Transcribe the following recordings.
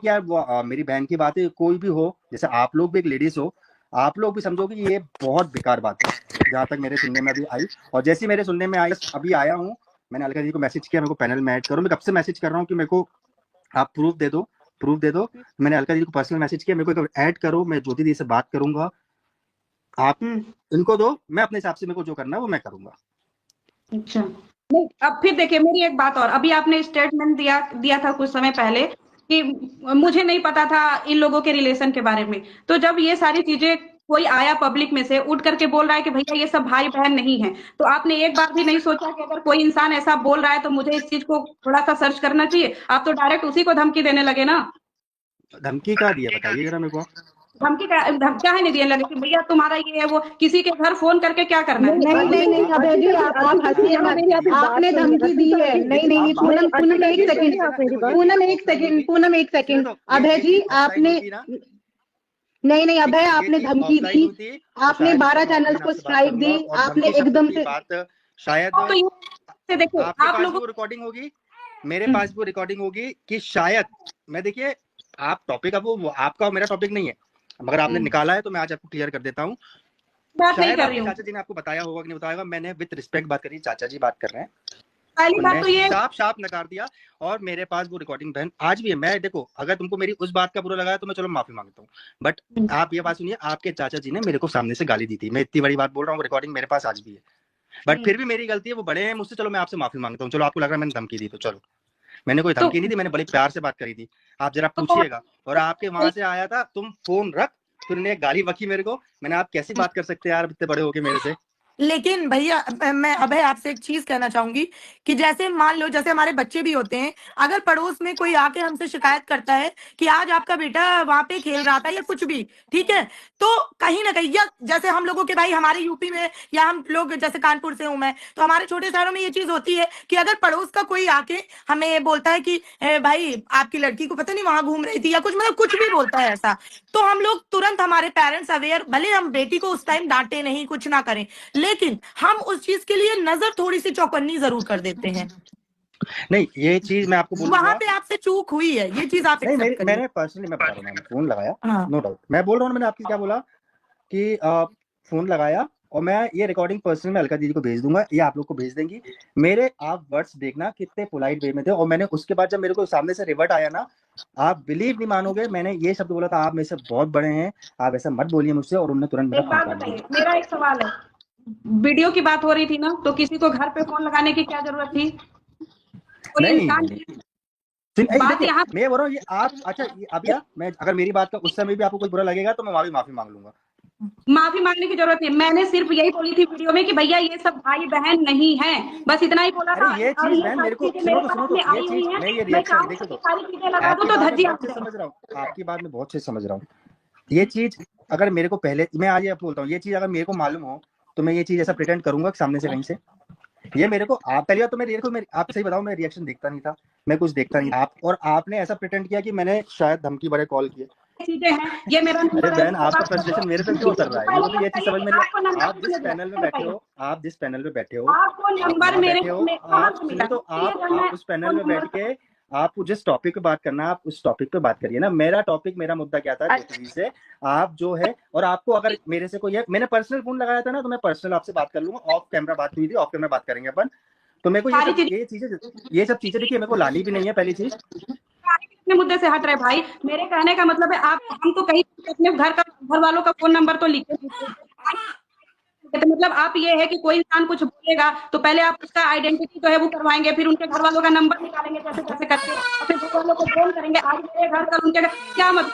यार वो मेरी बहन की बात है, कोई भी हो, जैसे आप लोग भी एक लेडीज हो, आप लोग भी समझोगे कि ये बहुत बेकार बात है, जहाँ तक मेरे सुनने में अभी आई। और जैसे मेरे सुनने में आई, अभी आया हूँ, मैंने अलका जी को मैसेज किया, मेरे को पैनल में ऐड करो। मैं कब से मैसेज कर रहा हूँ कि मेरे को आप प्रूफ दे दो, प्रूफ दे दो। मैंने अलका जी को पर्सनल मैसेज किया, मेरे को ऐड करो, मैं ज्योति दी से बात करूंगा, आप इनको दो, मैं अपने हिसाब से मेरे को जो करना है वो मैं करूंगा। अच्छा, नहीं अब फिर देखिए मेरी एक बात और, अभी आपने स्टेटमेंट दिया था कुछ समय पहले कि मुझे नहीं पता था इन लोगों के रिलेशन के बारे में। तो जब ये सारी चीजें कोई आया पब्लिक में से उठ करके बोल रहा है कि भैया ये सब भाई बहन नहीं है, तो आपने एक बार भी नहीं सोचा कि अगर कोई इंसान ऐसा बोल रहा है तो मुझे इस चीज को थोड़ा सा सर्च करना चाहिए? आप तो डायरेक्ट उसी को धमकी देने लगे ना। धमकी क्या दिया बताइए जरा मेरे को। धमकी क्या है नहीं देने लगे कि भैया तुम्हारा ये है वो, किसी के घर फोन करके क्या करना है? नहीं नहीं नहीं अभय जी, आप हंसिए मत, आपने धमकी दी है। नहीं नहीं पूनम एक सेकंड, पूनम एक सेकंड। अभय जी आपने, नहीं अभय, आपने धमकी दी, आपने 12 चैनल्स को स्ट्राइक दी, आपने एकदम से बात शायद तो ये देखो आप लोगों रिकॉर्डिंग होगी, मेरे पास भी रिकॉर्डिंग होगी कि शायद मैं, देखिए आप टॉपिक, अब वो आपका मेरा टॉपिक नहीं है, मगर आपने निकाला है तो मैं आज आपको क्लियर कर देता हूँ। बात नहीं कर रही हूँ, चाचा जी ने आपको बताया होगा कि नहीं बताया, मैंने विद रिस्पेक्ट बात करी, चाचा जी बात कर रहे हैं, पहली बात तो ये साफ नकार दिया। और मेरे पास वो रिकॉर्डिंग बहन आज भी है। मैं देखो, अगर तुमको मेरी उस बात का बुरा लगा है तो मैं चलो माफी मांगता हूँ, बट आप ये बात सुनिए, आपके चाचा जी ने मेरे को सामने से गाली दी थी, मैं इतनी बड़ी बात बोल रहा हूँ, रिकॉर्डिंग मेरे पास आज भी है, बट फिर भी मेरी गलती है, वो बड़े हैं मुझसे, चलो मैं आपसे माफी मांगता हूँ। चलो आपको लग रहा है मैंने धमकी दी, तो चलो, मैंने कोई धमकी नहीं दी, मैंने बड़े प्यार से बात करी थी, आप जरा पूछिएगा। और आपके वहां से आया था, तुम फोन रख, फिर ने गाली बकी मेरे को, मैंने आप कैसी बात कर सकते हैं यार इतने बड़े होके मेरे से। लेकिन भैया मैं अभय आपसे एक चीज कहना चाहूंगी कि जैसे मान लो, जैसे हमारे बच्चे भी होते हैं, अगर पड़ोस में कोई आके हमसे शिकायत करता है कि आज आपका बेटा वहां पे खेल रहा था या कुछ भी, ठीक है, तो कहीं ना कहीं, या जैसे हम लोगों के भाई हमारे यूपी में, या हम लोग जैसे कानपुर से हूं मैं, तो हमारे छोटे शहरों में ये चीज होती है कि अगर पड़ोस का कोई आके हमें बोलता है कि भाई आपकी लड़की को पता नहीं वहां घूम रही थी, या कुछ मतलब कुछ भी बोलता है ऐसा, तो हम लोग तुरंत, हमारे पेरेंट्स अवेयर, भले हम बेटी को उस टाइम डांटे नहीं, कुछ ना करें, लेकिन हम उस चीज के लिए नजर थोड़ी सी चौकन्नी जरूर कर देते हैं। नहीं ये चीज मैं आपको बोलूंगा, वहां पे आपसे चूक हुई है, ये चीज आप नहीं मैंने पर्सनली मैं बता रहा हूँ, मैंने फोन लगाया, नो डाउट, मैं बोल रहा हूँ, मैंने आपकी क्या बोला कि फोन लगाया, और मैं ये रिकॉर्डिंग पर्सनल में अलका दीदी को भेज दूंगा, ये आप लोग को भेज देंगी, मेरे आप वर्ड्स देखना कितने पोलाइट वे में थे। और मैंने उसके बाद जब मेरे को सामने से रिवर्ट आया ना, आप बिलीव नहीं मानोगे, मैंने ये शब्द बोला था, आप मेरे से बहुत बड़े हैं, आप ऐसा मत बोलिए मुझसे, और उन्होंने तुरंत मेरा एक सवाल है, वीडियो की बात हो रही थी ना, तो किसी को घर पे फोन लगाने की क्या जरूरत थी? नहीं मैं बोल रहा हूँ ये आप, अच्छा अभी मैं, अगर मेरी बात का उस समय भी आपको कुछ बुरा लगेगा तो मैं वहां भी माफी मांग लूंगा। माफी मांगने की जरूरत नहीं, मैंने सिर्फ यही बोली थी वीडियो में कि भैया ये सब भाई बहन नहीं है, बस इतना ही बोला था। ये चीज बहन मेरे को सुनो ये चीज, मैं ये रिएक्शन देखो तो सारी चीजें लगा दो तो धज्जियां समझ रहा हूँ, आपकी बात में बहुत अच्छे समझ रहा हूँ। ये चीज अगर मेरे को पहले, मैं आज ये बोलता हूँ, ये चीज अगर मेरे को मालूम हो तो मैं ये चीज ऐसा प्रिटेंड करूंगा सामने से कहीं से, ये मेरे को, आप पहली बात तो मैं आप सही बताऊं, मैं रिएक्शन देखता नहीं था, मैं कुछ देखता नहीं, आप और आपने ऐसा प्रिटेंड किया कि मैंने शायद धमकी भरे कॉल किए, चीजें हैं, ये मेरा अरे बहन आपका फ्रस्ट्रेशन मेरे पे क्यों उतर रहा है? मुझे ये चीज समझ में नहीं, आप जिस पैनल में बैठे हो, आप जिस पैनल में बैठे हो, आपको नंबर मेरे आप सुनिए तो आप उस पैनल में बैठ के आप जिस टॉपिक पे बात करना, आप उस टॉपिक पे बात करिए ना। मेरा टॉपिक, मेरा मुद्दा क्या था से, आप जो है, और आपको अगर मेरे से कोई है, मैंने पर्सनल फोन लगाया था ना, तो मैं पर्सनल आपसे बात कर लूंगा, ऑफ कैमरा बात हुई थी, ऑफ कैमरा बात करेंगे अपन। तो मेरे को ये सब चीजें देखिए, मेरे को लानी भी नहीं है पहली चीज। अपने मुद्दे से हट रहे भाई, मेरे कहने का मतलब है आप हमको कहीं अपने घर वालों का फोन नंबर तो लिखे, तो मतलब आप ये है कि कोई इंसान कुछ बोलेगा तो पहले आप उसका आइडेंटिटी जो है वो करवाएंगे, फिर उनके घर वालों का नंबर निकालेंगे कैसे कैसे करके, फिर घर वालों को फोन करेंगे, आज मेरे घर कल उनके घर, क्या मतलब?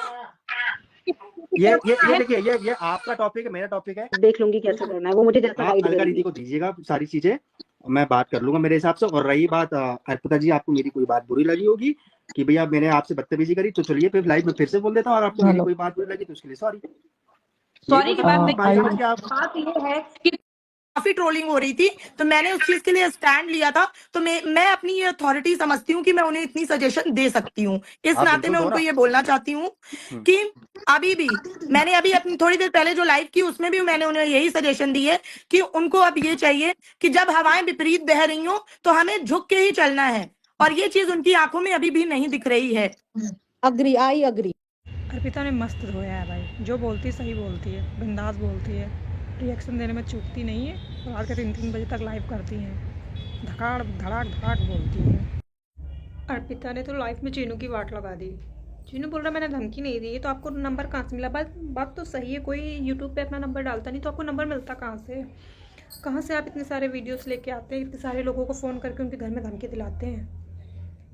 ये देखिए, ये आपका टॉपिक है, मेरा टॉपिक है, देख लूंगी कैसे करना है वो, मुझे जैसा आप अलका दीदी को दीजिएगा सारी चीजें, मैं बात कर लूंगा मेरे हिसाब से। और रही बात अर्पिता जी, आपको मेरी कोई बात बुरी लगी होगी कि भैया मैंने आपसे बदतमीजी करी, तो चलिए फिर लाइव में फिर से बोल देता हूँ, अगर आपको मेरी कोई बात बुरी लगी तो उसके लिए सॉरी की बात ये है कि काफी ट्रोलिंग हो रही थी, तो मैंने उस चीज के लिए स्टैंड लिया था। तो मैं अपनी ये अथॉरिटी समझती हूँ कि मैं उन्हें इतनी सजेशन दे सकती हूँ, इस नाते मैं उनको ये बोलना चाहती हूँ कि अभी भी मैंने अभी अपनी थोड़ी देर पहले जो लाइव की उसमें भी मैंने उन्हें यही सजेशन दी है कि उनको अब ये चाहिए कि जब हवाएं विपरीत बह रही हो तो हमें झुक के ही चलना है, और ये चीज उनकी आंखों में अभी भी नहीं दिख रही है। Agree, I agree. अर्पिता ने मस्त धोया है भाई, जो बोलती है सही बोलती है, बिंदास बोलती है, रिएक्शन देने में चूकती नहीं है और रात के 3-3 बजे तक लाइव करती हैं, धड़ाक धड़ाक बोलती है। अर्पिता ने तो लाइफ में चीनू की वाट लगा दी। चीनू बोल रहा मैंने धमकी नहीं दी, तो आपको नंबर कहाँ से मिला? बात तो सही है, कोई यूट्यूब पे अपना नंबर डालता नहीं तो आपको नंबर मिलता कहाँ से? कहाँ से आप इतने सारे वीडियोस लेके आते हैं, इतने सारे लोगों को फ़ोन करके उनके घर में धमकी दिलाते हैं?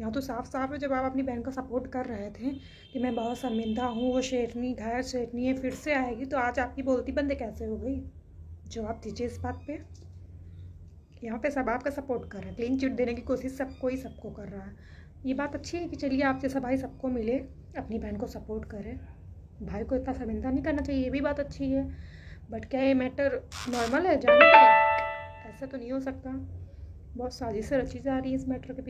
यहाँ तो साफ साफ है, जब आप अपनी बहन का सपोर्ट कर रहे थे कि मैं बहुत शर्मिंदा हूँ, वो शेरनी घायल शेरनी है, फिर से आएगी, तो आज आपकी बोलती बंद कैसे हो गई? जवाब दीजिए इस बात पे। यहाँ पे सब आपका सपोर्ट कर रहे हैं, क्लीन चिट देने की कोशिश सबको कर रहा है। ये बात अच्छी है कि चलिए आप जैसा भाई सबको मिले, अपनी बहन को सपोर्ट करें, भाई को इतना शर्मिंदा नहीं करना चाहिए, ये भी बात अच्छी है। बट क्या ये मैटर नॉर्मल है जाने के? ऐसा तो नहीं हो सकता, बहुत साजिशें रची जा रही है इस मैटर के पीछे।